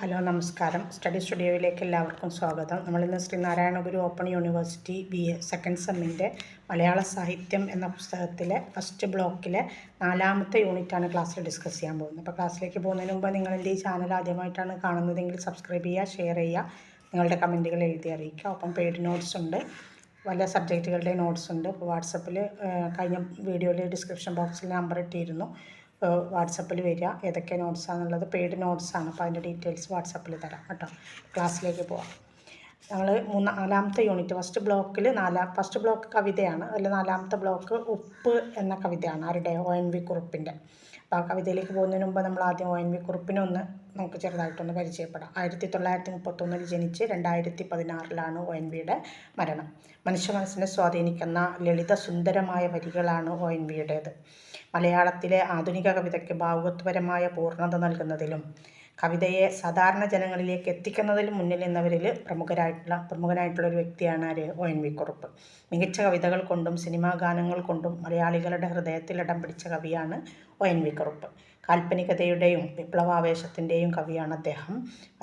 Hello നമസ്കാരം. Study സ്റ്റുഡിയോയിലേക്ക് എല്ലാവർക്കും സ്വാഗതം. നമ്മളിന്ന് ശ്രീനാരായണ ഗുരു ഓപ്പൺ യൂണിവേഴ്സിറ്റി BA സെക്കൻഡ് സെമ്മിൻ്റെ മലയാള സാഹിത്യം എന്ന പുസ്തകത്തിലെ ഫസ്റ്റ് ബ്ലോക്കിലെ 4ാമത്തെ യൂണിറ്റാണ് ക്ലാസ്സിൽ ഡിസ്കസ് ചെയ്യാൻ പോകുന്നത്. അപ്പോൾ ക്ലാസ്സിലേക്ക് പോകുന്നതിന് മുമ്പ് നിങ്ങൾ എൻ്റെ ഈ ചാനൽ ആദ്യമായിട്ടാണ് കാണുന്നതെങ്കിൽ സബ്സ്ക്രൈബ് ചെയ്യുക, ഷെയർ ചെയ്യുക, നിങ്ങളുടെ കമൻറ്റുകൾ എഴുതി അറിയിക്കുക. ഒപ്പം പെയ്ഡ് നോട്ട്സ് ഉണ്ട്, പല സബ്ജക്റ്റുകളുടെ നോട്ട്സ് ഉണ്ട്. ഇപ്പോൾ വാട്സപ്പിൽ കഴിഞ്ഞ വീഡിയോയിൽ ഡിസ്ക്രിപ്ഷൻ ബോക്സിൽ നമ്പർ ഇട്ടിരുന്നു. വാട്സപ്പിൽ വരിക, ഏതൊക്കെ നോട്ട്സാണെന്നുള്ളത് പെയ്ഡ് നോട്ട്സാണ്. അപ്പോൾ അതിൻ്റെ ഡീറ്റെയിൽസ് വാട്സപ്പിൽ തരാം കേട്ടോ. ക്ലാസ്സിലേക്ക് പോവാം. ഞങ്ങൾ 4ാമത്തെ യൂണിറ്റ് ഫസ്റ്റ് ബ്ലോക്ക് കവിതയാണ്. അതിൽ 4ാമത്തെ ബ്ലോക്ക് ഉപ്പ് എന്ന കവിതയാണ്. ആരുടെ? ONV കുറുപ്പിൻ്റെ. അപ്പോൾ ആ കവിതയിലേക്ക് പോകുന്നതിന് മുമ്പ് നമ്മൾ ആദ്യം ONV കുറുപ്പിനെ നമുക്ക് ചെറുതായിട്ടൊന്ന് പരിചയപ്പെടാം. 1931 ജനിച്ച് 2016 ONVയുടെ മരണം. മനുഷ്യ മനസ്സിനെ സ്വാധീനിക്കുന്ന ലളിത സുന്ദരമായ വരികളാണ് ONVയുടേത്. മലയാളത്തിലെ ആധുനിക കവിതയ്ക്ക് ഭാവുകത്വപരമായ പൂർണ്ണത നൽകുന്നതിലും കവിതയെ സാധാരണ ജനങ്ങളിലേക്ക് എത്തിക്കുന്നതിലും മുന്നിൽ നിന്നവരിൽ പ്രമുഖനായിട്ടുള്ള ഒരു വ്യക്തിയാണ് ONV കുറുപ്പ്. മികച്ച കവിതകൾ കൊണ്ടും സിനിമാ ഗാനങ്ങൾ കൊണ്ടും മലയാളികളുടെ ഹൃദയത്തിൽ ഇടം പിടിച്ച കവിയാണ് ONV കുറുപ്പ്. കാൽപ്പനികതയുടെയും വിപ്ലവാവേശത്തിൻ്റെയും കവിയാണ്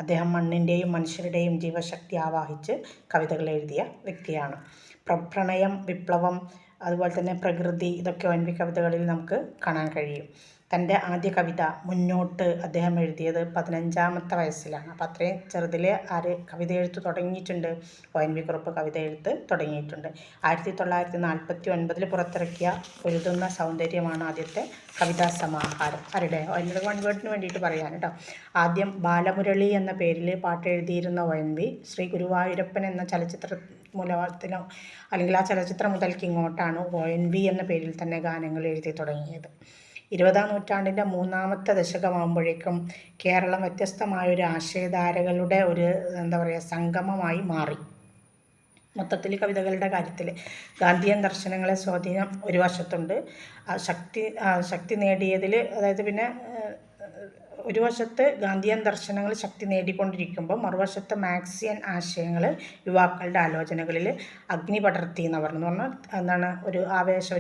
അദ്ദേഹം മണ്ണിൻ്റെയും മനുഷ്യരുടെയും ജീവശക്തി ആവാഹിച്ച് കവിതകൾ എഴുതിയ വ്യക്തിയാണ്. പ്രണയം, വിപ്ലവം, അതുപോലെ തന്നെ പ്രകൃതി, ഇതൊക്കെ ONV കവിതകളിൽ നമുക്ക് കാണാൻ കഴിയും. തൻ്റെ ആദ്യ കവിത മുന്നോട്ട് അദ്ദേഹം എഴുതിയത് 15ാമത്തെ വയസ്സിലാണ്. അപ്പോൾ അത്രയും ചെറുതിൽ കവിത എഴുത്ത് തുടങ്ങിയിട്ടുണ്ട്. ONV കുറുപ്പ് കവിത എഴുത്ത് തുടങ്ങിയിട്ടുണ്ട്. 1949 പുറത്തിറക്കിയ പൊരുതുന്ന സൗന്ദര്യമാണ് ആദ്യത്തെ കവിതാ സമാഹാരം. ആരുടെ? ONV വേർഡിന് വേണ്ടിയിട്ട് പറയാൻ കേട്ടോ. ആദ്യം ബാലമുരളി എന്ന പേരിൽ പാട്ട് എഴുതിയിരുന്ന ONV ശ്രീ ഗുരുവായൂരപ്പൻ എന്ന ചലച്ചിത്ര മൂലത്തിനോ അല്ലെങ്കിൽ ആ ചലച്ചിത്രം മുതൽക്ക് ഇങ്ങോട്ടാണ് ONV എന്ന പേരിൽ തന്നെ ഗാനങ്ങൾ എഴുതി തുടങ്ങിയത്. 20ാം നൂറ്റാണ്ടിൻ്റെ 3ാമത്തെ ദശകമാകുമ്പോഴേക്കും കേരളം വ്യത്യസ്തമായൊരു ആശയധാരകളുടെ ഒരു സംഗമമായി മാറി. മൊത്തത്തിൽ കവിതകളുടെ കാര്യത്തിൽ ഗാന്ധിയൻ ദർശനങ്ങളെ സ്വാധീനം ഒരു വശത്തുണ്ട്. ശക്തി നേടിയതിൽ, അതായത് പിന്നെ ഒരു വശത്ത് ഗാന്ധിയൻ ദർശനങ്ങൾ ശക്തി നേടിക്കൊണ്ടിരിക്കുമ്പോൾ മറുവശത്ത് മാർക്സിയൻ ആശയങ്ങൾ യുവാക്കളുടെ ആലോചനകളിൽ അഗ്നി പടർത്തി എന്ന് പറഞ്ഞാൽ ഒരു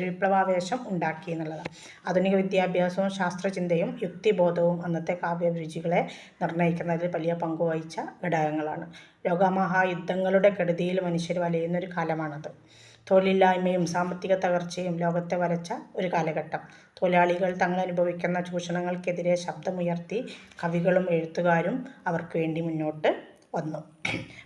വിപ്ലവാവേശം ഉണ്ടാക്കി എന്നുള്ളതാണ്. ആധുനിക വിദ്യാഭ്യാസവും ശാസ്ത്രചിന്തയും യുക്തിബോധവും അന്നത്തെ കാവ്യരുചികളെ നിർണ്ണയിക്കുന്നതിൽ വലിയ പങ്കുവഹിച്ച ഘടകങ്ങളാണ്. ലോകമഹായുദ്ധങ്ങളുടെ കെടുതിയിൽ മനുഷ്യർ വലയുന്നൊരു കാലമാണത്. തൊഴിലില്ലായ്മയും സാമ്പത്തിക തകർച്ചയും ലോകത്തെ വരച്ച ഒരു കാലഘട്ടം. തൊഴിലാളികൾ തങ്ങളനുഭവിക്കുന്ന ചൂഷണങ്ങൾക്കെതിരെ ശബ്ദമുയർത്തി കവികളും എഴുത്തുകാരും അവർക്ക് വേണ്ടി മുന്നോട്ട് വന്നു.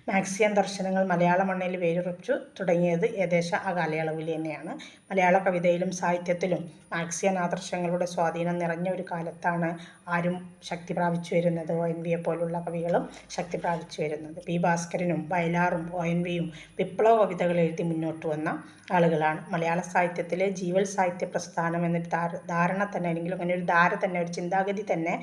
മാർക്സിയൻ ദർശനങ്ങൾ മലയാള മണ്ണിൽ വേരുറച്ചു തുടങ്ങിയത് ഏകദേശം ആ കാലയളവിൽ തന്നെയാണ്. മലയാള കവിതയിലും സാഹിത്യത്തിലും മാർക്സിയൻ ആദർശങ്ങളുടെ സ്വാധീനം നിറഞ്ഞ ഒരു കാലത്താണ് ആരും ശക്തി പ്രാപിച്ചു വരുന്നത്. ONVയെ പോലുള്ള കവികളും ശക്തി പ്രാപിച്ചു വരുന്നത്. P. ഭാസ്കരനും വയലാറും ONVയും വിപ്ലവ കവിതകൾ എഴുതി മുന്നോട്ട് വന്ന ആളുകളാണ്. മലയാള സാഹിത്യത്തിലെ ജീവൽ സാഹിത്യ പ്രസ്ഥാനം എന്നൊരു ധാരണ തന്നെ, അല്ലെങ്കിൽ അങ്ങനെ ഒരു ഒരു ചിന്താഗതി തന്നെ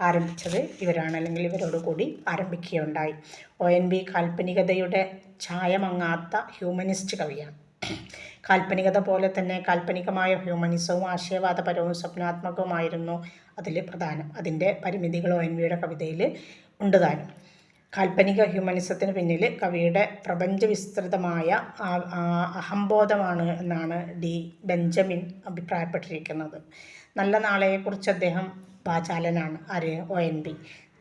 ആരംഭിച്ചത് ഇവരാണ്, അല്ലെങ്കിൽ ഇവരോട് കൂടി ആരംഭിക്കുകയുണ്ടായി. ONV കാൽപ്പനികതയുടെ ഛായമങ്ങാത്ത ഹ്യൂമനിസ്റ്റ് കവിയാണ്. കാൽപ്പനികത പോലെ തന്നെ കാൽപ്പനികമായ ഹ്യൂമനിസവും ആശയവാദപരവും സ്വപ്നാത്മകവുമായിരുന്നു അതിൽ പ്രധാനം. അതിൻ്റെ പരിമിതികൾ ONVയുടെ കവിതയിൽ ഉണ്ട് താനും. കാൽപ്പനിക ഹ്യൂമനിസത്തിന് പിന്നിൽ കവിയുടെ പ്രപഞ്ചവിസ്തൃതമായ അഹംബോധമാണ് എന്നാണ് D. ബെഞ്ചമിൻ അഭിപ്രായപ്പെട്ടിരിക്കുന്നത്. നല്ല നാളെയെക്കുറിച്ച് അദ്ദേഹം വാചാലനാണ്. ONV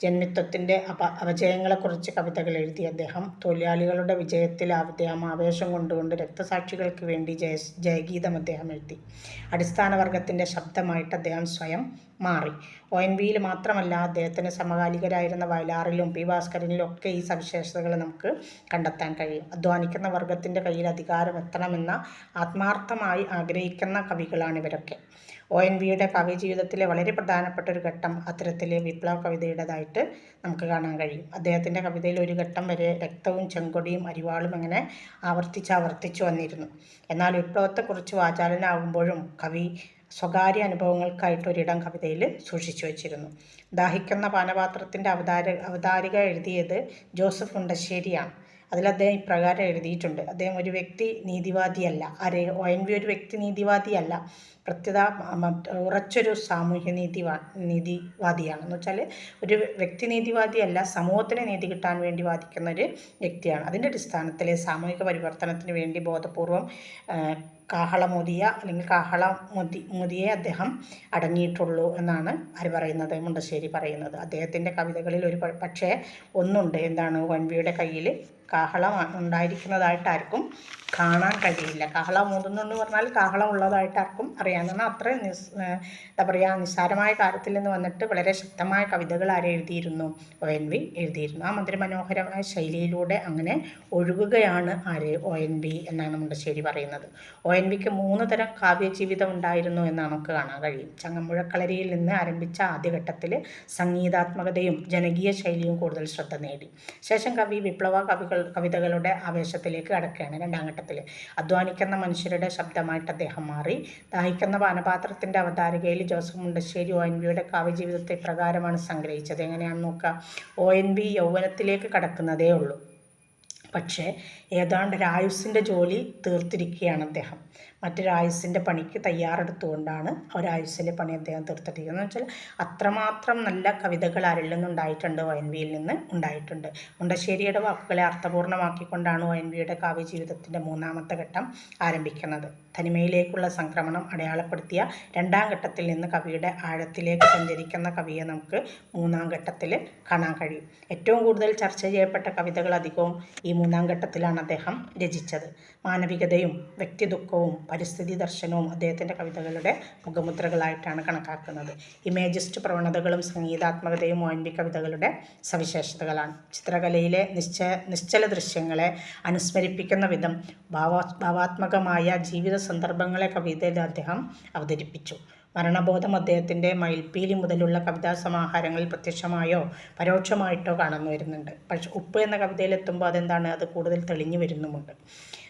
ജന്മിത്വത്തിൻ്റെ അപജയങ്ങളെക്കുറിച്ച് കവിതകൾ എഴുതിയ അദ്ദേഹം തൊഴിലാളികളുടെ വിജയത്തിൽ അദ്ദേഹം ആവേശം കൊണ്ടുകൊണ്ട് രക്തസാക്ഷികൾക്ക് വേണ്ടി ജയഗീതം അദ്ദേഹം എഴുതി. അടിസ്ഥാന വർഗത്തിൻ്റെ ശബ്ദമായിട്ട് അദ്ദേഹം സ്വയം മാറി. ONVയിൽ മാത്രമല്ല, അദ്ദേഹത്തിന് സമകാലികരായിരുന്ന വയലാറിലും P. ഭാസ്കരനിലും ഒക്കെ ഈ സവിശേഷതകൾ നമുക്ക് കണ്ടെത്താൻ കഴിയും. അധ്വാനിക്കുന്ന വർഗത്തിൻ്റെ കയ്യിൽ അധികാരം എത്തണമെന്ന ആത്മാർത്ഥമായി ആഗ്രഹിക്കുന്ന കവികളാണ് ഇവരൊക്കെ. ONVയുടെ കാവ്യജീവിതത്തിലെ വളരെ പ്രധാനപ്പെട്ട ഒരു ഘട്ടം അത്തരത്തിൽ വിപ്ലവ കവിതയുടേതായിട്ട് നമുക്ക് കാണാൻ കഴിയും. അദ്ദേഹത്തിൻ്റെ കവിതയിൽ ഒരു ഘട്ടം വരെ രക്തവും ചെങ്കൊടിയും അരിവാളും അങ്ങനെ ആവർത്തിച്ചു വന്നിരുന്നു. എന്നാൽ വിപ്ലവത്തെക്കുറിച്ച് വാചാലനാകുമ്പോഴും കവി സ്വകാര്യ അനുഭവങ്ങൾക്കായിട്ടൊരിടം കവിതയിൽ സൂക്ഷിച്ചു വച്ചിരുന്നു. ദാഹിക്കുന്ന പാനപാത്രത്തിൻ്റെ അവതാരിക എഴുതിയത് ജോസഫ് മുണ്ടശ്ശേരിയാണ്. അതിൽ അദ്ദേഹം ഇപ്രകാരം എഴുതിയിട്ടുണ്ട്. അദ്ദേഹം ഒരു വ്യക്തി നീതിവാദിയല്ല. ONV ഒരു വ്യക്തി നീതിവാദിയല്ല. ഉറച്ചൊരു സാമൂഹ്യ നീതിവാദിയാണ്. എന്ന് വെച്ചാൽ ഒരു വ്യക്തി നീതിവാദിയല്ല, സമൂഹത്തിന് നീതി കിട്ടാൻ വേണ്ടി വാദിക്കുന്ന ഒരു വ്യക്തിയാണ്. അതിൻ്റെ അടിസ്ഥാനത്തിൽ സാമൂഹിക പരിവർത്തനത്തിന് വേണ്ടി ബോധപൂർവം കാഹളമോദിയ അല്ലെങ്കിൽ കാഹളമോദിയെ അദ്ദേഹം അടങ്ങിയിട്ടുള്ളൂ എന്നാണ് ആര് പറയുന്നത്? മുണ്ടശ്ശേരി പറയുന്നത്. അദ്ദേഹത്തിൻ്റെ കവിതകളിൽ പക്ഷേ ഒന്നുണ്ട്, എന്താണ്? ONVയുടെ കയ്യിൽ കാഹളം ഉണ്ടായിരിക്കുന്നതായിട്ട് ആർക്കും കാണാൻ കഴിയില്ല. കാഹളം ഊതുന്നുണ്ടെന്ന് പറഞ്ഞാൽ കാഹളം ഉള്ളതായിട്ട് ആർക്കും അറിയാം. എന്നാൽ അത്ര എന്താ പറയുക, നിസ്സാരമായ കാര്യത്തിൽ നിന്ന് വന്നിട്ട് വളരെ ശക്തമായ കവിതകൾ എഴുതിയിരുന്നു? ONV എഴുതിയിരുന്നു. ആ മധുരമനോഹരമായ ശൈലിയിലൂടെ അങ്ങനെ ഒഴുകുകയാണ് ONV എന്നാണ് മുണ്ടശ്ശേരി പറയുന്നത്. ONVക്ക് 3 തരം കാവ്യജീവിതം ഉണ്ടായിരുന്നു എന്ന് നമുക്ക് കാണാൻ കഴിയും. ചങ്ങമ്പുഴക്കളരിയിൽ നിന്ന് ആരംഭിച്ച ആദ്യഘട്ടത്തിൽ സംഗീതാത്മകതയും ജനകീയ ശൈലിയും കൂടുതൽ ശ്രദ്ധ നേടി. ശേഷം കവി വിപ്ലവ കവിതകളുടെ ആവേശത്തിലേക്ക് കടക്കുകയാണ്. രണ്ടാം ഘട്ടത്തിൽ അധ്വാനിക്കുന്ന മനുഷ്യരുടെ ശബ്ദമായിട്ട് അദ്ദേഹം മാറി. ദാഹിക്കുന്ന പാനപാത്രത്തിൻ്റെ അവതാരികയിൽ ജോസഫ് മുണ്ടശ്ശേരി ONVയുടെ കാവ്യജീവിതത്തെ പ്രകാരമാണ് സംഗ്രഹിച്ചത്. എങ്ങനെയാണെന്ന് നോക്കുക. ONV യൗവനത്തിലേക്ക് കടക്കുന്നതേ ഉള്ളൂ, പക്ഷേ ഏതാണ്ട് ഒരായുസ്സിൻ്റെ ജോലി തീർത്തിരിക്കുകയാണ് അദ്ദേഹം. മറ്റൊരായുസ്സിൻ്റെ പണിക്ക് തയ്യാറെടുത്തുകൊണ്ടാണ് ഒരായുസ്സിലെ പണി അദ്ദേഹം തീർത്തിരിക്കുന്നത്. എന്ന് വെച്ചാൽ അത്രമാത്രം നല്ല കവിതകൾ ആരിൽ നിന്നുണ്ടായിട്ടുണ്ട്? ONVയിൽ നിന്ന് ഉണ്ടായിട്ടുണ്ട്. മുണ്ടശ്ശേരിയുടെ വാക്കുകളെ അർത്ഥപൂർണ്ണമാക്കിക്കൊണ്ടാണ് ONVയുടെ കാവ്യജീവിതത്തിൻ്റെ 3ാമത്തെ ഘട്ടം ആരംഭിക്കുന്നത്. തനിമയിലേക്കുള്ള സംക്രമണം അടയാളപ്പെടുത്തിയ രണ്ടാം ഘട്ടത്തിൽ നിന്ന് കവിയുടെ ആഴത്തിലേക്ക് സഞ്ചരിക്കുന്ന കവിയെ നമുക്ക് 3ാം ഘട്ടത്തിൽ കാണാൻ കഴിയും. ഏറ്റവും കൂടുതൽ ചർച്ച ചെയ്യപ്പെട്ട കവിതകൾ അധികവും ഈ 3ാം ഘട്ടത്തിലാണ് അദ്ദേഹം രചിച്ചത്. മാനവികതയും വ്യക്തിദുഃഖവും പരിസ്ഥിതി ദർശനവും അദ്ദേഹത്തിൻ്റെ കവിതകളുടെ മുഖമുദ്രകളായിട്ടാണ് കണക്കാക്കുന്നത്. ഇമേജിസ്റ്റ് പ്രവണതകളും സംഗീതാത്മകതയും ONV കവിതകളുടെ സവിശേഷതകളാണ്. ചിത്രകലയിലെ നിശ്ചല ദൃശ്യങ്ങളെ അനുസ്മരിപ്പിക്കുന്ന വിധം ഭാവാത്മകമായ ജീവിത സന്ദർഭങ്ങളെ കവിതയിൽ അദ്ദേഹം അവതരിപ്പിച്ചു. മരണബോധം അദ്ദേഹത്തിൻ്റെ മയിൽപ്പീലി മുതലുള്ള കവിതാ സമാഹാരങ്ങളിൽ പ്രത്യക്ഷമായോ പരോക്ഷമായിട്ടോ കാണുന്നു വരുന്നുണ്ട്. പക്ഷെ ഉപ്പ് എന്ന കവിതയിലെത്തുമ്പോൾ അതെന്താണ്? അത് കൂടുതൽ തെളിഞ്ഞു വരുന്നുമുണ്ട്.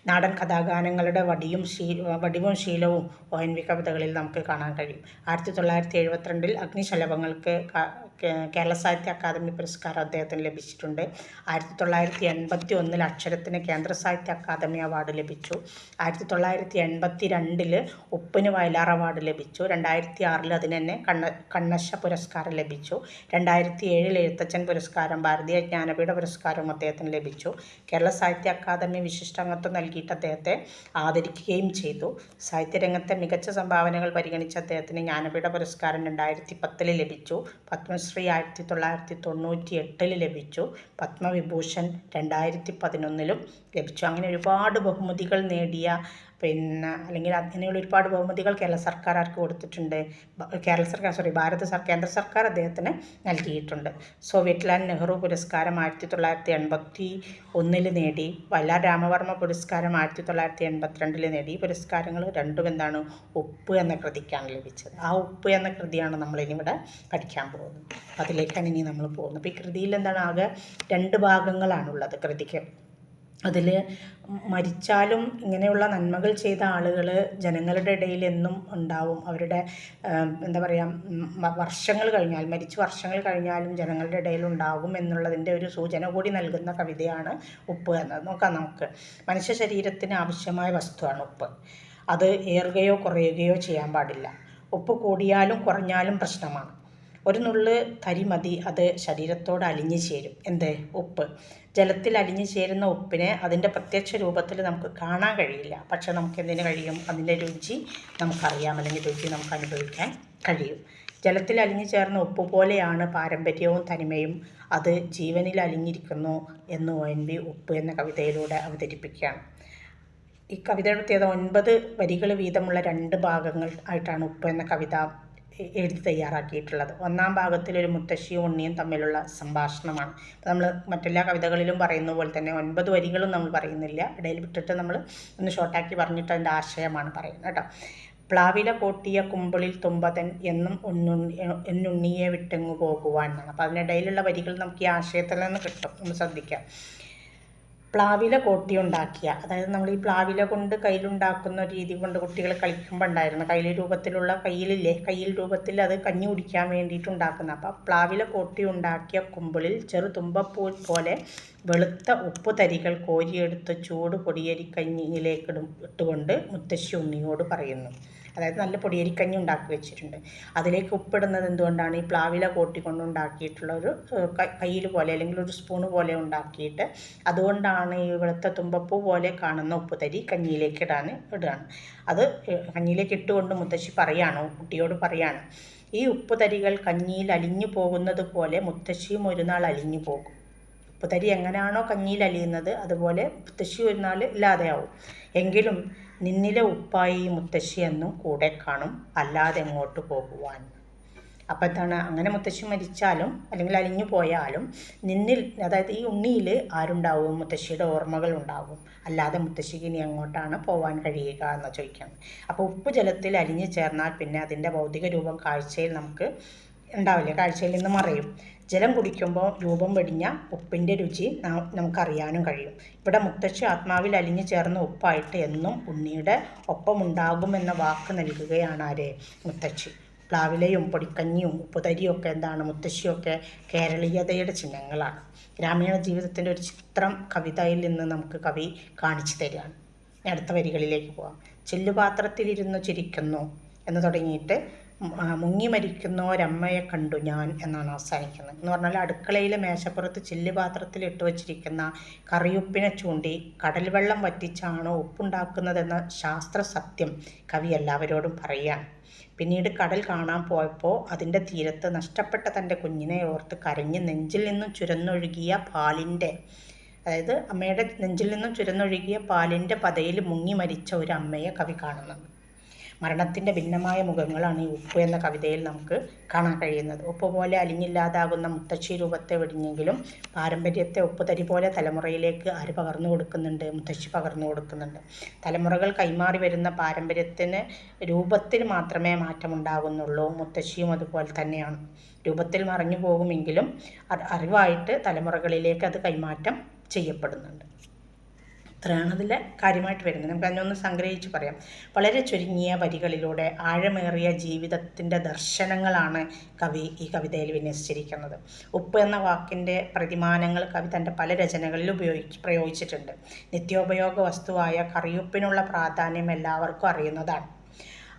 നാടൻ കഥാഗാനങ്ങളുടെ വടിവും ശീലവും ONV കവിതകളിൽ നമുക്ക് കാണാൻ കഴിയും. 1972 അഗ്നിശലഭങ്ങൾക്ക് കേരള സാഹിത്യ അക്കാദമി പുരസ്കാരം അദ്ദേഹത്തിന് ലഭിച്ചിട്ടുണ്ട്. 1981 അക്ഷരത്തിന് കേന്ദ്ര സാഹിത്യ അക്കാദമി അവാർഡ് ലഭിച്ചു. 1982 ഉപ്പിന് വയലാർ അവാർഡ് ലഭിച്ചു. 2006 അതിന് തന്നെ കണ്ണശ പുരസ്കാരം ലഭിച്ചു. 2007 എഴുത്തച്ഛൻ പുരസ്കാരം, ഭാരതീയ ജ്ഞാനപീഠ പുരസ്കാരവും അദ്ദേഹത്തിന് ലഭിച്ചു. കേരള സാഹിത്യ അക്കാദമി വിശിഷ്ടാംഗത്വം നൽകിയിട്ട് അദ്ദേഹത്തെ ആദരിക്കുകയും ചെയ്തു. സാഹിത്യരംഗത്തെ മികച്ച സംഭാവനകൾ പരിഗണിച്ച് അദ്ദേഹത്തിന് ജ്ഞാനപീഠ പുരസ്കാരം 2010 ലഭിച്ചു. പത്മശ്രീ 1998 ലഭിച്ചു. പത്മവിഭൂഷൺ 2011 ലഭിച്ചു. അങ്ങനെ ഒരുപാട് ബഹുമതികൾ നേടിയ അല്ലെങ്കിൽ അങ്ങനെയുള്ള ഒരുപാട് ബഹുമതികൾ കേരള സർക്കാർ ആർക്ക് കൊടുത്തിട്ടുണ്ട്? കേന്ദ്ര സർക്കാർ അദ്ദേഹത്തിന് നൽകിയിട്ടുണ്ട്. സോവിയറ്റ് ലാൻഡ് നെഹ്റു പുരസ്കാരം 1981 നേടി. വയലാർ രാമവർമ്മ പുരസ്കാരം 1982 നേടി. ഈ പുരസ്കാരങ്ങൾ രണ്ടും എന്താണ്? ഉപ്പ് എന്ന കൃതിക്കാണ് ലഭിച്ചത്. ആ ഉപ്പ് എന്ന കൃതിയാണ് നമ്മളിനി ഇവിടെ പഠിക്കാൻ പോകുന്നത്. അതിലേക്കാണ് ഇനി നമ്മൾ പോകുന്നത്. അപ്പോൾ ഈ കൃതിയിൽ എന്താണ്? ആകെ 2 ഭാഗങ്ങളാണുള്ളത് കൃതിക്ക്. അതിൽ മരിച്ചാലും ഇങ്ങനെയുള്ള നന്മകൾ ചെയ്ത ആളുകൾ ജനങ്ങളുടെ ഇടയിൽ എന്നും ഉണ്ടാവും. അവരുടെ എന്താ പറയുക, മരിച്ച് വർഷങ്ങൾ കഴിഞ്ഞാലും ജനങ്ങളുടെ ഇടയിൽ ഉണ്ടാകും എന്നുള്ളതിൻ്റെ ഒരു സൂചന കൂടി നൽകുന്ന കവിതയാണ് ഉപ്പ് എന്നത്. നോക്കാം നമുക്ക്. മനുഷ്യ ശരീരത്തിന് ആവശ്യമായ വസ്തുവാണ് ഉപ്പ്. അത് ഏറുകയോ കുറയുകയോ ചെയ്യാൻ പാടില്ല. ഉപ്പ് കൂടിയാലും കുറഞ്ഞാലും പ്രശ്നമാണ്. ഒരു നുള്ള് തരി മതി, അത് ശരീരത്തോട് അലിഞ്ഞു ചേരും. ഉപ്പ്. ജലത്തിൽ അലിഞ്ഞു ചേരുന്ന ഉപ്പിനെ അതിൻ്റെ പ്രത്യക്ഷ രൂപത്തിൽ നമുക്ക് കാണാൻ കഴിയില്ല. പക്ഷെ നമുക്ക് എന്തിനു കഴിയും? അതിൻ്റെ രുചി നമുക്കറിയാം, അല്ലെങ്കിൽ രുചി നമുക്ക് അനുഭവിക്കാൻ കഴിയും. ജലത്തിൽ അലിഞ്ഞു ചേർന്ന ഉപ്പ് പോലെയാണ് പാരമ്പര്യവും തനിമയും. അത് ജീവനിൽ അലിഞ്ഞിരിക്കുന്നു എന്ന് ONV ഉപ്പ് എന്ന കവിതയിലൂടെ അവതരിപ്പിക്കുകയാണ്. ഈ കവിതയുടെ പ്രത്യേകത 9 വരികൾ വീതമുള്ള 2 ഭാഗങ്ങൾ ആയിട്ടാണ് ഉപ്പ് എന്ന കവിത എഴുതി തയ്യാറാക്കിയിട്ടുള്ളത്. 1-ാം ഭാഗത്തിൽ ഒരു മുത്തശ്ശിയും ഉണ്ണിയും തമ്മിലുള്ള സംഭാഷണമാണ്. നമ്മൾ മറ്റെല്ലാ കവിതകളിലും പറയുന്ന പോലെ തന്നെ 9 വരികളും നമ്മൾ പറയുന്നില്ല, ഇടയിൽ വിട്ടിട്ട് നമ്മൾ ഒന്ന് ഷോർട്ടാക്കി പറഞ്ഞിട്ട് അതിൻ്റെ ആശയമാണ് പറയുന്നത് കേട്ടോ. പ്ലാവില കോട്ടിയ കുമ്പിളിൽ തുമ്പതൻ എന്നും എന്നുണ്ണിയെ വിട്ടെങ്ങു പോകുവാൻ എന്നാണ്. അപ്പോൾ അതിനിടയിലുള്ള വരികൾ നമുക്ക് ഈ ആശയത്തിൽ നിന്ന് കിട്ടും. നമ്മൾ ശ്രദ്ധിക്കാം. പ്ലാവില കോട്ടിയുണ്ടാക്കിയ, അതായത് നമ്മൾ ഈ പ്ലാവില കൊണ്ട് കയ്യിലുണ്ടാക്കുന്ന രീതി കൊണ്ട് കുട്ടികൾ കളിക്കുമ്പോൾ ഉണ്ടായിരുന്നു. കയ്യിൽ രൂപത്തിൽ അത് കഞ്ഞി കുടിക്കാൻ വേണ്ടിയിട്ടുണ്ടാക്കുന്ന. അപ്പോൾ പ്ലാവില കോട്ടിയുണ്ടാക്കിയ കുമ്പിളിൽ ചെറുതുമ്പപ്പൂ പോലെ വെളുത്ത ഉപ്പ് തരികൾ കോരിയെടുത്ത് ചൂട് പൊടിയരി കഞ്ഞിയിലേക്ക് ഇട്ടുകൊണ്ട് മുത്തശ്ശി ഉണ്ണിയോട് പറയുന്നു. അതായത് നല്ല പൊടിയരിക്കഞ്ഞി ഉണ്ടാക്കി വെച്ചിട്ടുണ്ട്. അതിലേക്ക് ഉപ്പിടുന്നത് എന്തുകൊണ്ടാണ്? ഈ പ്ലാവില കൂട്ടിക്കൊണ്ടുണ്ടാക്കിയിട്ടുള്ള ഒരു കയ്യിൽ പോലെ അല്ലെങ്കിൽ ഒരു സ്പൂണ് പോലെ ഉണ്ടാക്കിയിട്ട് അതുകൊണ്ടാണ് ഈ വെളുത്ത തുമ്പപ്പൂ പോലെ കാണുന്ന ഉപ്പുതരി കഞ്ഞിയിലേക്ക് ഇടുകയാണ്. അത് കഞ്ഞിയിലേക്ക് ഇട്ടുകൊണ്ട് മുത്തശ്ശി പറയാണ്, കുട്ടിയോട് പറയാണ്, ഈ ഉപ്പുതരികൾ കഞ്ഞിയിൽ അലിഞ്ഞു പോകുന്നത് പോലെ മുത്തശ്ശിയും ഒരു നാൾ അലിഞ്ഞു പോകും. ഉപ്പുതരി എങ്ങനെയാണോ കഞ്ഞിയിൽ അലിയുന്നത് അതുപോലെ മുത്തശ്ശി ഒരു നാൾ ഇല്ലാതെയാവും. എങ്കിലും നിന്നിലെ ഉപ്പായി മുത്തശ്ശി എന്നും കൂടെ കാണും, അല്ലാതെ എങ്ങോട്ട് പോകുവാൻ. അപ്പം എന്താണ്, അങ്ങനെ മുത്തശ്ശി മരിച്ചാലും അല്ലെങ്കിൽ അലിഞ്ഞു പോയാലും നിന്നിൽ, അതായത് ഈ ഉണ്ണിയിൽ ആരുണ്ടാവും? മുത്തശ്ശിയുടെ ഓർമ്മകൾ ഉണ്ടാകും, അല്ലാതെ മുത്തശ്ശിക്ക് ഇനി എങ്ങോട്ടാണ് പോകാൻ കഴിയുക എന്ന് ചോദിക്കണം. അപ്പോൾ ഉപ്പ് ജലത്തിൽ അലിഞ്ഞു ചേർന്നാൽ പിന്നെ അതിൻ്റെ ഭൗതിക രൂപം കാഴ്ചയിൽ നമുക്ക് ഉണ്ടാവില്ല, കാഴ്ചയിൽ നിന്ന് മറയും. ജലം കുടിക്കുമ്പോൾ രൂപം വെടിഞ്ഞ ഉപ്പിൻ്റെ രുചി നമുക്കറിയാനും കഴിയും. ഇവിടെ മുത്തശ്ശി ആത്മാവിൽ അലിഞ്ഞു ചേർന്ന ഉപ്പായിട്ട് എന്നും ഉണ്ണിയുടെ ഒപ്പമുണ്ടാകുമെന്ന വാക്ക് നൽകുകയാണ് ആര്? മുത്തശ്ശി. പ്ലാവിലയും പൊടിക്കഞ്ഞിയും ഉപ്പുതരിയും ഒക്കെ എന്താണ്? മുത്തശ്ശിയൊക്കെ കേരളീയതയുടെ ചിഹ്നങ്ങളാണ്. ഗ്രാമീണ ജീവിതത്തിൻ്റെ ഒരു ചിത്രം കവിതയിൽ നിന്ന് നമുക്ക് കവി കാണിച്ചു തരികയാണ്. അടുത്ത വരികളിലേക്ക് പോകാം. ചില്ലുപാത്രത്തിലിരുന്നു ചിരിക്കുന്നു എന്ന് തുടങ്ങിയിട്ട് മുങ്ങി മരിക്കുന്നൊരമ്മയെ കണ്ടു ഞാൻ എന്നാണ് അവസാനിക്കുന്നത്. എന്ന് പറഞ്ഞാൽ അടുക്കളയിലെ മേശപ്പുറത്ത് ചില്ലുപാത്രത്തിൽ ഇട്ട് വച്ചിരിക്കുന്ന കറിയുപ്പിനെ ചൂണ്ടി കടൽ വെള്ളം വറ്റിച്ചാണോ ഉപ്പുണ്ടാക്കുന്നതെന്ന ശാസ്ത്ര സത്യം കവി എല്ലാവരോടും പറയുകയാണ്. പിന്നീട് കടൽ കാണാൻ പോയപ്പോൾ അതിൻ്റെ തീരത്ത് നഷ്ടപ്പെട്ട തൻ്റെ കുഞ്ഞിനെ ഓർത്ത് കരഞ്ഞ് നെഞ്ചിൽ നിന്നും ചുരന്നൊഴുകിയ പാലിൻ്റെ, അതായത് അമ്മയുടെ നെഞ്ചിൽ നിന്നും ചുരന്നൊഴുകിയ പാലിൻ്റെ പതയിൽ മുങ്ങി മരിച്ച ഒരു അമ്മയെ കവി കാണുന്നുണ്ട്. മരണത്തിൻ്റെ ഭിന്നമായ മുഖങ്ങളാണ് ഈ ഉപ്പ് എന്ന കവിതയിൽ നമുക്ക് കാണാൻ കഴിയുന്നത്. ഉപ്പ് പോലെ അലിഞ്ഞില്ലാതാകുന്ന മുത്തശ്ശി രൂപത്തെ വെടിഞ്ഞെങ്കിലും പാരമ്പര്യത്തെ ഉപ്പുതരി പോലെ തലമുറയിലേക്ക് ആര് പകർന്നു കൊടുക്കുന്നുണ്ട്? മുത്തശ്ശി പകർന്നു കൊടുക്കുന്നുണ്ട്. തലമുറകൾ കൈമാറി വരുന്ന പാരമ്പര്യത്തിന് രൂപത്തിൽ മാത്രമേ മാറ്റമുണ്ടാകുന്നുള്ളൂ. മുത്തശ്ശിയും അതുപോലെ തന്നെയാണ്. രൂപത്തിൽ മറഞ്ഞു പോകുമെങ്കിലും അറിവായിട്ട് തലമുറകളിലേക്ക് അത് കൈമാറ്റം ചെയ്യപ്പെടുന്നുണ്ട്. ഇത്രയാണ് അതിൽ കാര്യമായിട്ട് വരുന്നത്. നമുക്ക് അതിനൊന്ന് സംഗ്രഹിച്ച് പറയാം. വളരെ ചുരുങ്ങിയ വരികളിലൂടെ ആഴമേറിയ ജീവിതത്തിൻ്റെ ദർശനങ്ങളാണ് കവി ഈ കവിതയിൽ വിന്യസിച്ചിരിക്കുന്നത്. ഉപ്പ് എന്ന വാക്കിൻ്റെ പ്രതിമാനങ്ങൾ കവി തൻ്റെ പല രചനകളിൽ പ്രയോഗിച്ചിട്ടുണ്ട്. നിത്യോപയോഗ വസ്തുവായ കറിയുപ്പിനുള്ള പ്രാധാന്യം എല്ലാവർക്കും അറിയുന്നതാണ്.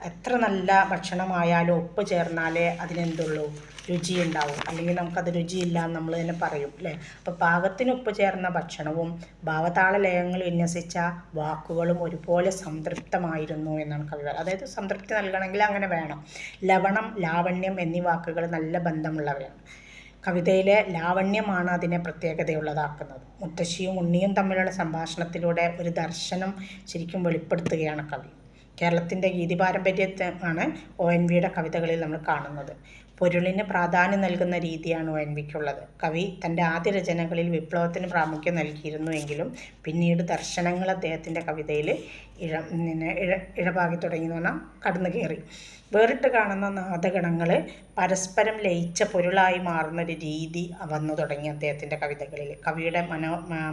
എത്ര നല്ല ഭക്ഷണമായാലും ഉപ്പ് ചേർന്നാലേ അതിനെന്തുള്ളൂ? രുചി ഉണ്ടാവും. അല്ലെങ്കിൽ നമുക്കത് രുചിയില്ല എന്ന് നമ്മൾ തന്നെ പറയും, അല്ലേ? അപ്പോൾ പാകത്തിന് ഉപ്പ് ചേർന്ന ഭക്ഷണവും ഭാവതാള ലയങ്ങൾ വിന്യസിച്ച വാക്കുകളും ഒരുപോലെ സംതൃപ്തമായിരുന്നു എന്നാണ് കവി. അതായത് സംതൃപ്തി നൽകണമെങ്കിൽ അങ്ങനെ വേണം. ലവണം, ലാവണ്യം എന്നീ വാക്കുകൾ നല്ല ബന്ധമുള്ളവയാണ്. കവിതയിലെ ലാവണ്യമാണ് അതിനെ പ്രത്യേകതയുള്ളതാക്കുന്നത്. മുത്തശ്ശിയും ഉണ്ണിയും തമ്മിലുള്ള സംഭാഷണത്തിലൂടെ ഒരു ദർശനം ശരിക്കും വെളിപ്പെടുത്തുകയാണ് കവി. കേരളത്തിൻ്റെ ഗീതി പാരമ്പര്യത്തെയാണ് ONVയുടെ കവിതകളിൽ നമ്മൾ കാണുന്നത്. പൊരുളിന് പ്രാധാന്യം നൽകുന്ന രീതിയാണ് ONVക്കുള്ളത്. കവി തൻ്റെ ആദ്യ രചനകളിൽ വിപ്ലവത്തിന് പ്രാമുഖ്യം നൽകിയിരുന്നുവെങ്കിലും പിന്നീട് ദർശനങ്ങൾ അദ്ദേഹത്തിൻ്റെ കവിതയിൽ ഇഴപാകി തുടങ്ങി എന്ന് പറഞ്ഞാൽ കടന്നു കയറി. വേറിട്ട് കാണുന്ന നാദഗണങ്ങൾ പരസ്പരം ലയിച്ച പൊരുളായി മാറുന്നൊരു രീതി വന്നു തുടങ്ങി അദ്ദേഹത്തിൻ്റെ കവിതകളിൽ. കവിയുടെ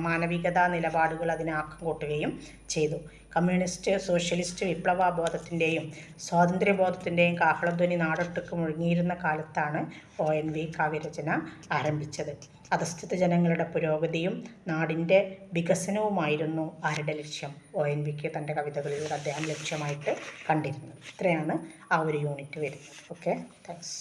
മാനവികതാ നിലപാടുകൾ അതിന് ആക്കം കൂട്ടുകയും ചെയ്തു. കമ്മ്യൂണിസ്റ്റ്, സോഷ്യലിസ്റ്റ് വിപ്ലവബോധത്തിൻ്റെയും സ്വാതന്ത്ര്യബോധത്തിൻ്റെയും കാഹളധ്വനി നാടൊട്ടുക്ക് മുഴങ്ങിയിരുന്ന കാലത്താണ് ONV കാവ്യരചന ആരംഭിച്ചത്. അധസ്ഥിത ജനങ്ങളുടെ പുരോഗതിയും നാടിൻ്റെ വികസനവുമായിരുന്നു ആരുടെ ലക്ഷ്യം? ONVക്ക് തൻ്റെ കവിതകളിലൂടെ അദ്ദേഹം ലക്ഷ്യമായിട്ട് കണ്ടിരുന്നത്. ഇത്രയാണ് ആ ഒരു യൂണിറ്റ് വരുന്നത്. Okay, thanks.